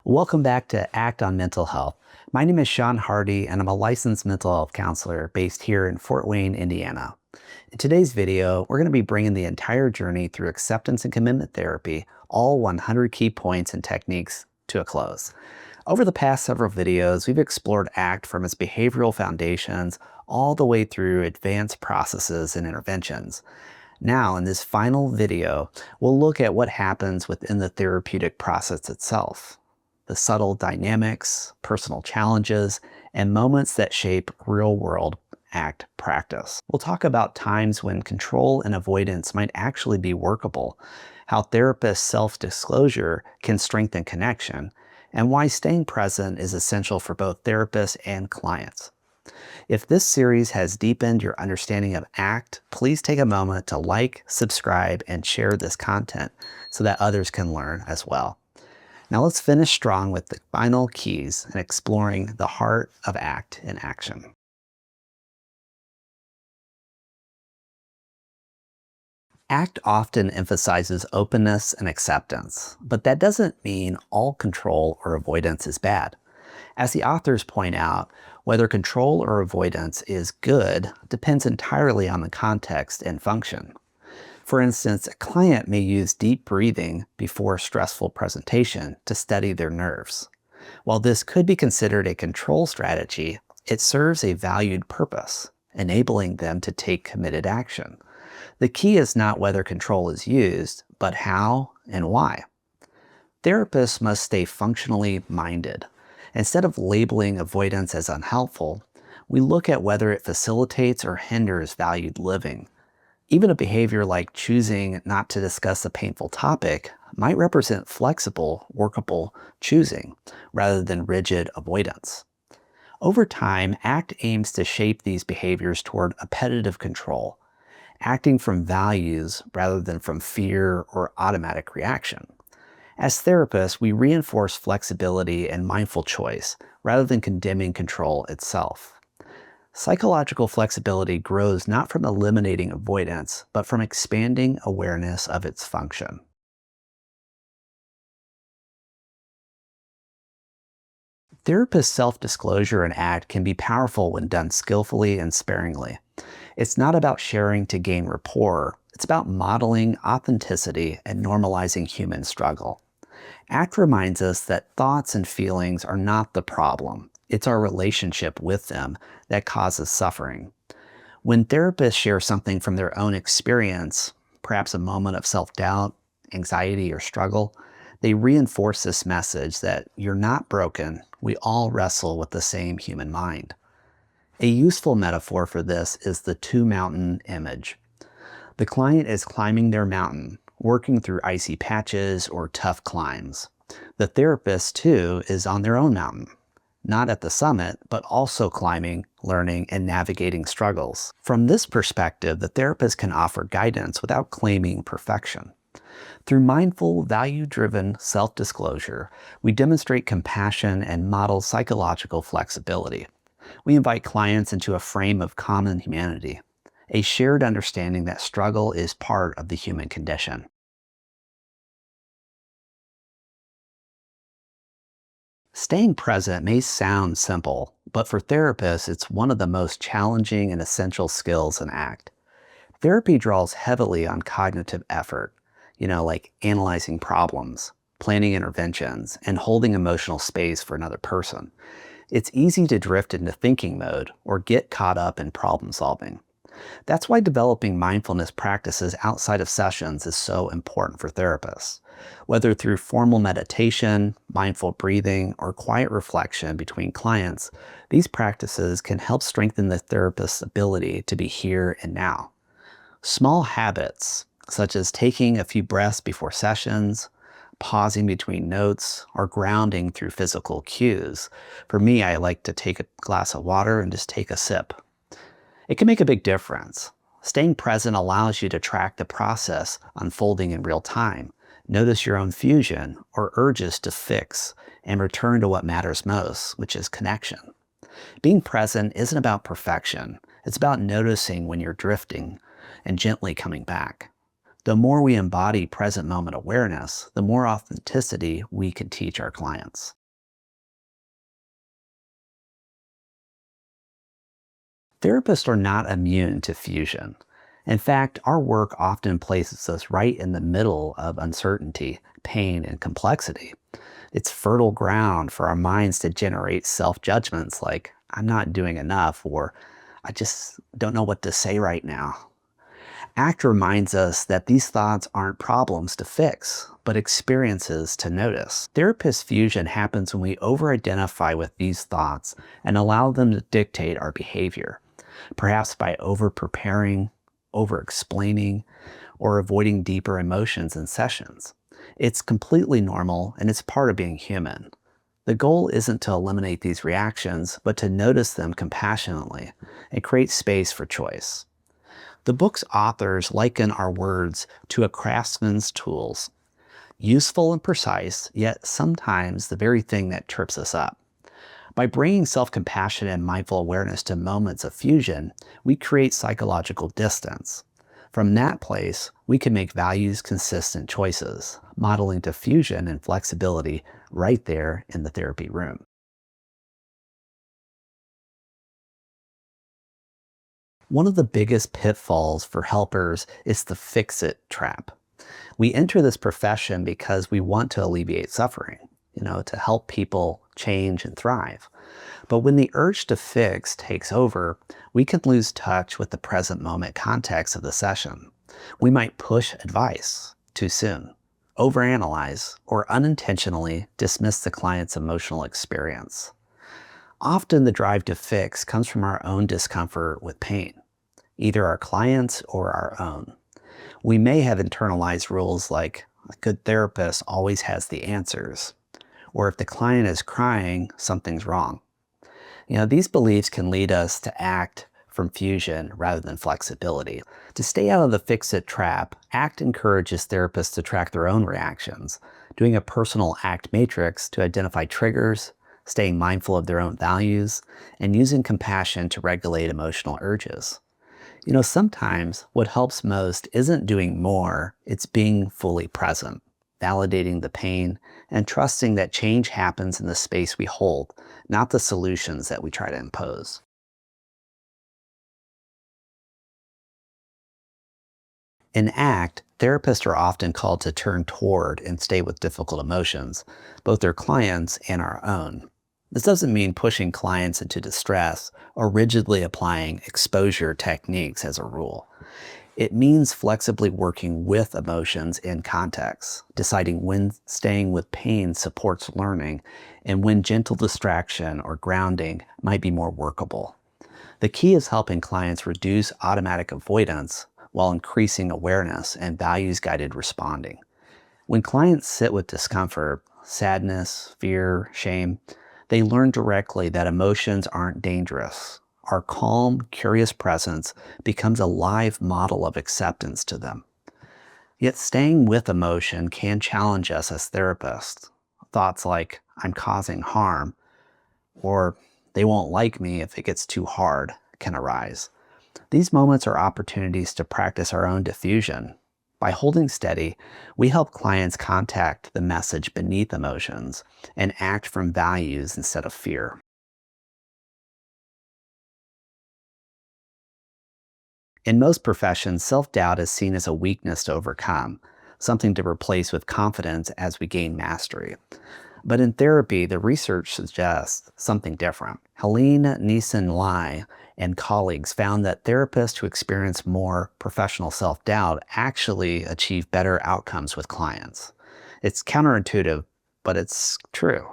Welcome back to Act on Mental Health. My name is Sean Hardy, and I'm a licensed mental health counselor based here in Fort Wayne, Indiana. In today's video, we're going to be bringing the entire journey through acceptance and commitment therapy, all 100 key points and techniques, to a close. Over the past several videos, we've explored ACT from its behavioral foundations all the way through advanced processes and interventions. Now, in this final video, we'll look at what happens within the therapeutic process itself, the subtle dynamics, personal challenges, and moments that shape real-world ACT practice. We'll talk about times when control and avoidance might actually be workable, how therapist self-disclosure can strengthen connection, and why staying present is essential for both therapists and clients. If this series has deepened your understanding of ACT, please take a moment to like, subscribe, and share this content so that others can learn as well. Now let's finish strong with the final keys and exploring the heart of ACT in action. ACT often emphasizes openness and acceptance, but that doesn't mean all control or avoidance is bad. As the authors point out, whether control or avoidance is good depends entirely on the context and function. For instance, a client may use deep breathing before a stressful presentation to steady their nerves. While this could be considered a control strategy, it serves a valued purpose, enabling them to take committed action. The key is not whether control is used, but how and why. Therapists must stay functionally minded. Instead of labeling avoidance as unhelpful, we look at whether it facilitates or hinders valued living. Even a behavior like choosing not to discuss a painful topic might represent flexible, workable choosing rather than rigid avoidance. Over time, ACT aims to shape these behaviors toward appetitive control, acting from values rather than from fear or automatic reaction. As therapists, we reinforce flexibility and mindful choice rather than condemning control itself. Psychological flexibility grows not from eliminating avoidance, but from expanding awareness of its function. Therapist self-disclosure in ACT can be powerful when done skillfully and sparingly. It's not about sharing to gain rapport, it's about modeling authenticity and normalizing human struggle. ACT reminds us that thoughts and feelings are not the problem. It's our relationship with them that causes suffering. When therapists share something from their own experience, perhaps a moment of self-doubt, anxiety, or struggle, they reinforce this message that you're not broken, we all wrestle with the same human mind. A useful metaphor for this is the two-mountain image. The client is climbing their mountain, working through icy patches or tough climbs. The therapist, too, is on their own mountain, not at the summit, but also climbing, learning, and navigating struggles. From this perspective, the therapist can offer guidance without claiming perfection. Through mindful, value-driven self-disclosure, we demonstrate compassion and model psychological flexibility. We invite clients into a frame of common humanity, a shared understanding that struggle is part of the human condition. Staying present may sound simple, but for therapists, it's one of the most challenging and essential skills in ACT. Therapy draws heavily on cognitive effort, like analyzing problems, planning interventions, and holding emotional space for another person. It's easy to drift into thinking mode or get caught up in problem solving. That's why developing mindfulness practices outside of sessions is so important for therapists. Whether through formal meditation, mindful breathing, or quiet reflection between clients, these practices can help strengthen the therapist's ability to be here and now. Small habits, such as taking a few breaths before sessions, pausing between notes, or grounding through physical cues. For me, I like to take a glass of water and just take a sip. It can make a big difference. Staying present allows you to track the process unfolding in real time, notice your own fusion or urges to fix, and return to what matters most, which is connection. Being present isn't about perfection. It's about noticing when you're drifting and gently coming back. The more we embody present moment awareness, the more authenticity we can teach our clients. Therapists are not immune to fusion. In fact, our work often places us right in the middle of uncertainty, pain, and complexity. It's fertile ground for our minds to generate self judgments like, I'm not doing enough, or I just don't know what to say right now. ACT reminds us that these thoughts aren't problems to fix, but experiences to notice. Therapist fusion happens when we over identify with these thoughts and allow them to dictate our behavior, perhaps by over preparing, over explaining, or avoiding deeper emotions in sessions. It's completely normal and it's part of being human. The goal isn't to eliminate these reactions, but to notice them compassionately and create space for choice. The book's authors liken our words to a craftsman's tools, useful and precise, yet sometimes the very thing that trips us up. By bringing self-compassion and mindful awareness to moments of fusion, we create psychological distance. From that place, we can make values-consistent choices, modeling diffusion and flexibility right there in the therapy room. One of the biggest pitfalls for helpers is the fix-it trap. We enter this profession because we want to alleviate suffering, to help people change and thrive. But when the urge to fix takes over, we can lose touch with the present moment context of the session. We might push advice too soon, overanalyze, or unintentionally dismiss the client's emotional experience. Often the drive to fix comes from our own discomfort with pain, either our clients or our own. We may have internalized rules like a good therapist always has the answers, or if the client is crying, something's wrong. These beliefs can lead us to act from fusion rather than flexibility. To stay out of the fix-it trap, ACT encourages therapists to track their own reactions, doing a personal ACT matrix to identify triggers, staying mindful of their own values, and using compassion to regulate emotional urges. Sometimes what helps most isn't doing more, it's being fully present, validating the pain, and trusting that change happens in the space we hold, not the solutions that we try to impose. In ACT, therapists are often called to turn toward and stay with difficult emotions, both their clients and our own. This doesn't mean pushing clients into distress or rigidly applying exposure techniques as a rule. It means flexibly working with emotions in context, deciding when staying with pain supports learning and when gentle distraction or grounding might be more workable. The key is helping clients reduce automatic avoidance while increasing awareness and values-guided responding. When clients sit with discomfort, sadness, fear, shame, they learn directly that emotions aren't dangerous. Our calm, curious presence becomes a live model of acceptance to them. Yet staying with emotion can challenge us as therapists. Thoughts like, I'm causing harm, or they won't like me if it gets too hard, can arise. These moments are opportunities to practice our own diffusion. By holding steady, we help clients contact the message beneath emotions and act from values instead of fear. In most professions, self-doubt is seen as a weakness to overcome, something to replace with confidence as we gain mastery. But in therapy, the research suggests something different. Helene Neeson-Lai and colleagues found that therapists who experience more professional self-doubt actually achieve better outcomes with clients. It's counterintuitive, but it's true.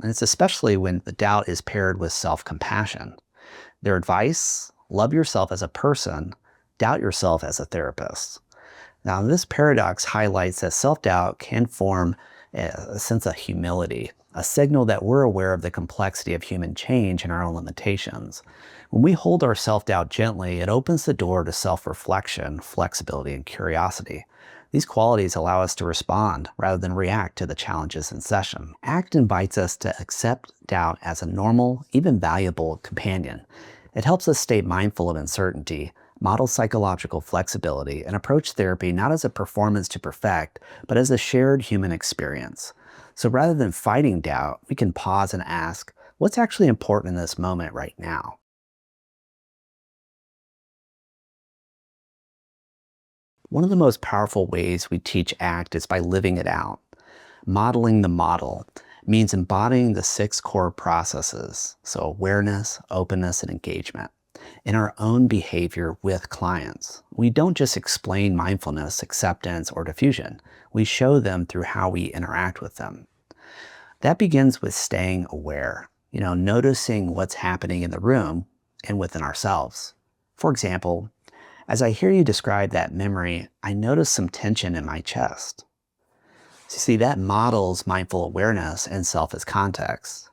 And it's especially when the doubt is paired with self-compassion. Their advice: love yourself as a person, doubt yourself as a therapist. Now, this paradox highlights that self-doubt can form a sense of humility, a signal that we're aware of the complexity of human change and our own limitations. When we hold our self-doubt gently, it opens the door to self-reflection, flexibility, and curiosity. These qualities allow us to respond rather than react to the challenges in session. ACT invites us to accept doubt as a normal, even valuable companion. It helps us stay mindful of uncertainty, model psychological flexibility, and approach therapy not as a performance to perfect, but as a shared human experience. So rather than fighting doubt, we can pause and ask, what's actually important in this moment right now? One of the most powerful ways we teach ACT is by living it out. Modeling the model means embodying the 6 core processes, so awareness, openness, and engagement, in our own behavior with clients. We don't just explain mindfulness, acceptance, or diffusion. We show them through how we interact with them. That begins with staying aware, noticing what's happening in the room and within ourselves. For example, as I hear you describe that memory, I notice some tension in my chest. So see, that models mindful awareness and self as context.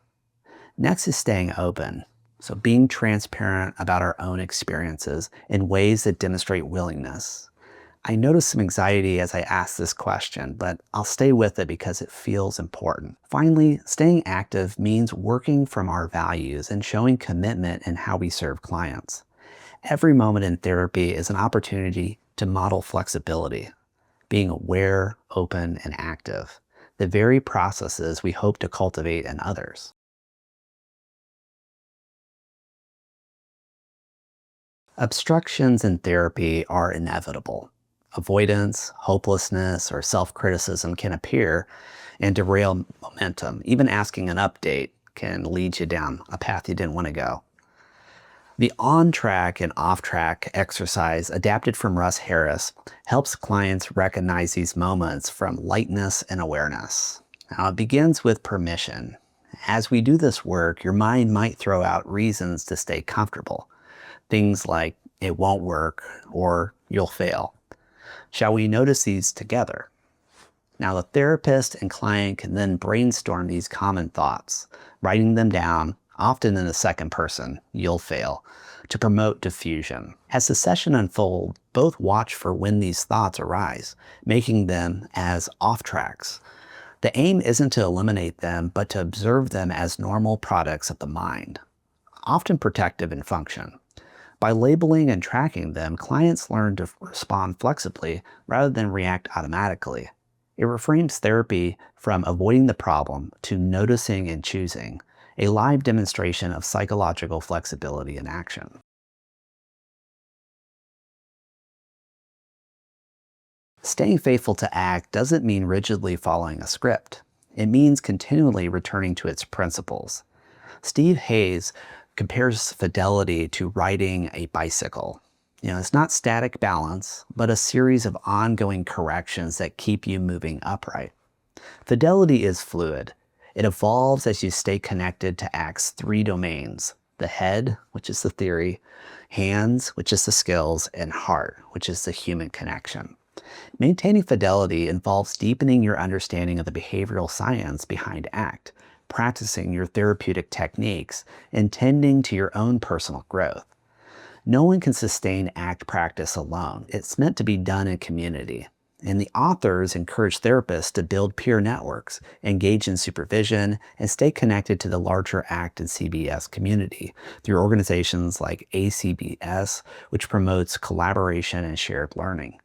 Next is staying open. So being transparent about our own experiences in ways that demonstrate willingness. I notice some anxiety as I ask this question, but I'll stay with it because it feels important. Finally, staying active means working from our values and showing commitment in how we serve clients. Every moment in therapy is an opportunity to model flexibility, being aware, open, and active, the very processes we hope to cultivate in others. Obstructions in therapy are inevitable. Avoidance, hopelessness, or self-criticism can appear and derail momentum. Even asking an update can lead you down a path you didn't want to go. The on-track and off-track exercise adapted from Russ Harris helps clients recognize these moments from lightness and awareness. Now, it begins with permission. As we do this work, your mind might throw out reasons to stay comfortable. Things like, it won't work, or you'll fail. Shall we notice these together? Now, the therapist and client can then brainstorm these common thoughts, writing them down, often in the second person, you'll fail, to promote diffusion. As the session unfolds, both watch for when these thoughts arise, making them as off tracks. The aim isn't to eliminate them, but to observe them as normal products of the mind, often protective in function. By labeling and tracking them, clients learn to respond flexibly rather than react automatically. It reframes therapy from avoiding the problem to noticing and choosing, a live demonstration of psychological flexibility in action. Staying faithful to ACT doesn't mean rigidly following a script. It means continually returning to its principles. Steve Hayes compares fidelity to riding a bicycle. It's not static balance, but a series of ongoing corrections that keep you moving upright. Fidelity is fluid. It evolves as you stay connected to ACT's 3 domains: the head, which is the theory, hands, which is the skills, and heart, which is the human connection. Maintaining fidelity involves deepening your understanding of the behavioral science behind ACT, practicing your therapeutic techniques, and tending to your own personal growth. No one can sustain ACT practice alone. It's meant to be done in community. And the authors encourage therapists to build peer networks, engage in supervision, and stay connected to the larger ACT and CBS community through organizations like ACBS, which promotes collaboration and shared learning.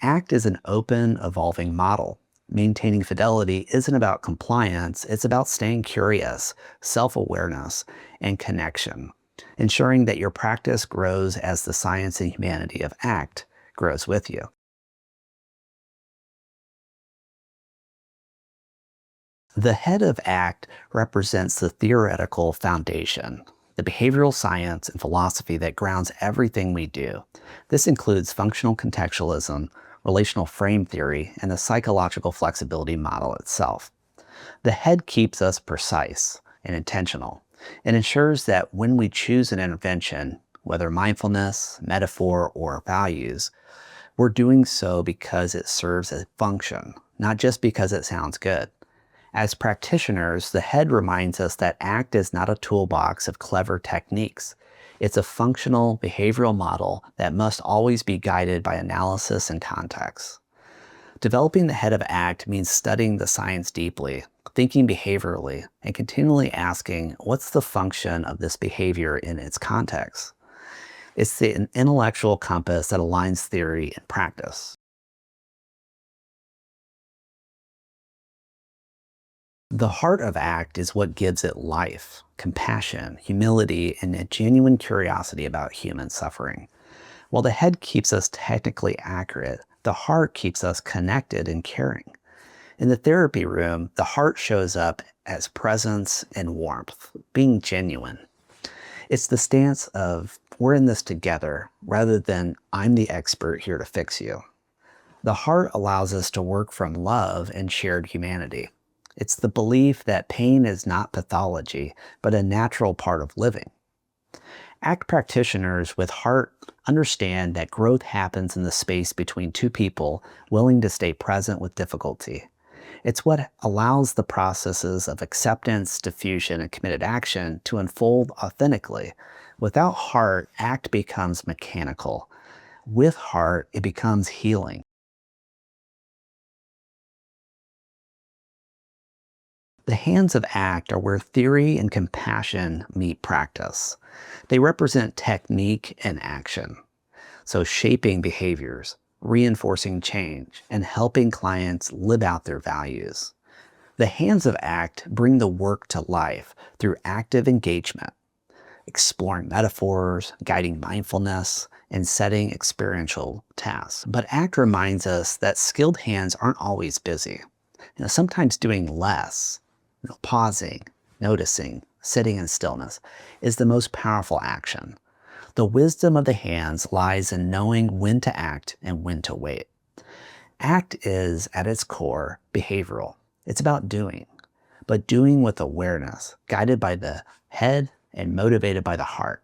ACT is an open, evolving model. Maintaining fidelity isn't about compliance, it's about staying curious, self-awareness, and connection, ensuring that your practice grows as the science and humanity of ACT grows with you. The head of ACT represents the theoretical foundation, the behavioral science and philosophy that grounds everything we do. This includes functional contextualism, relational frame theory, and the psychological flexibility model itself. The head keeps us precise and intentional. It ensures that when we choose an intervention, whether mindfulness, metaphor, or values, we're doing so because it serves a function, not just because it sounds good. As practitioners, the head reminds us that ACT is not a toolbox of clever techniques. It's a functional behavioral model that must always be guided by analysis and context. Developing the head of ACT means studying the science deeply, thinking behaviorally, and continually asking, what's the function of this behavior in its context? It's the intellectual compass that aligns theory and practice. The heart of ACT is what gives it life, compassion, humility, and a genuine curiosity about human suffering. While the head keeps us technically accurate, The heart keeps us connected and caring. In the therapy room, the heart shows up as presence and warmth, being genuine. It's the stance of we're in this together rather than I'm the expert here to fix you. The heart allows us to work from love and shared humanity. It's the belief that pain is not pathology, but a natural part of living. ACT practitioners with heart understand that growth happens in the space between two people willing to stay present with difficulty. It's what allows the processes of acceptance, diffusion, and committed action to unfold authentically. Without heart, ACT becomes mechanical. With heart, it becomes healing. The hands of ACT are where theory and compassion meet practice. They represent technique and action. So shaping behaviors, reinforcing change, and helping clients live out their values. The hands of ACT bring the work to life through active engagement, exploring metaphors, guiding mindfulness, and setting experiential tasks. But ACT reminds us that skilled hands aren't always busy. Sometimes doing less, pausing, noticing, sitting in stillness is the most powerful action. The wisdom of the hands lies in knowing when to act and when to wait. ACT is, at its core, behavioral. It's about doing, but doing with awareness, guided by the head and motivated by the heart.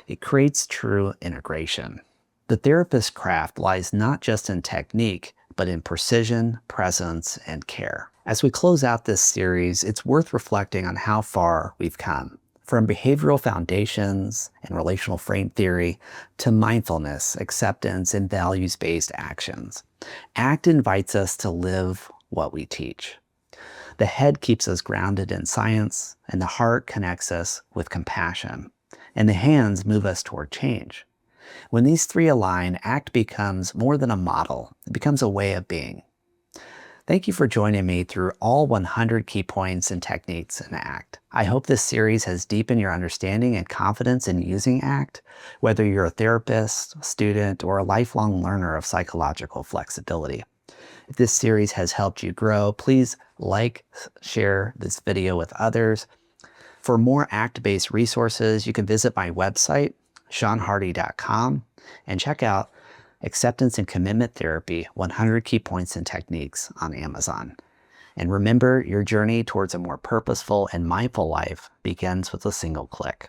It creates true integration. The therapist's craft lies not just in technique, but in precision, presence, and care. As we close out this series, it's worth reflecting on how far we've come. From behavioral foundations and relational frame theory to mindfulness, acceptance, and values-based actions. ACT invites us to live what we teach. The head keeps us grounded in science, and the heart connects us with compassion, and the hands move us toward change. When these three align, ACT becomes more than a model. It becomes a way of being. Thank you for joining me through all 100 key points and techniques in ACT. I hope this series has deepened your understanding and confidence in using ACT, whether you're a therapist, student, or a lifelong learner of psychological flexibility. If this series has helped you grow, please like, share this video with others. For more ACT-based resources, you can visit my website, seanhardy.com, and check out Acceptance and Commitment Therapy, 100 Key Points and Techniques on Amazon. And remember, your journey towards a more purposeful and mindful life begins with a single click.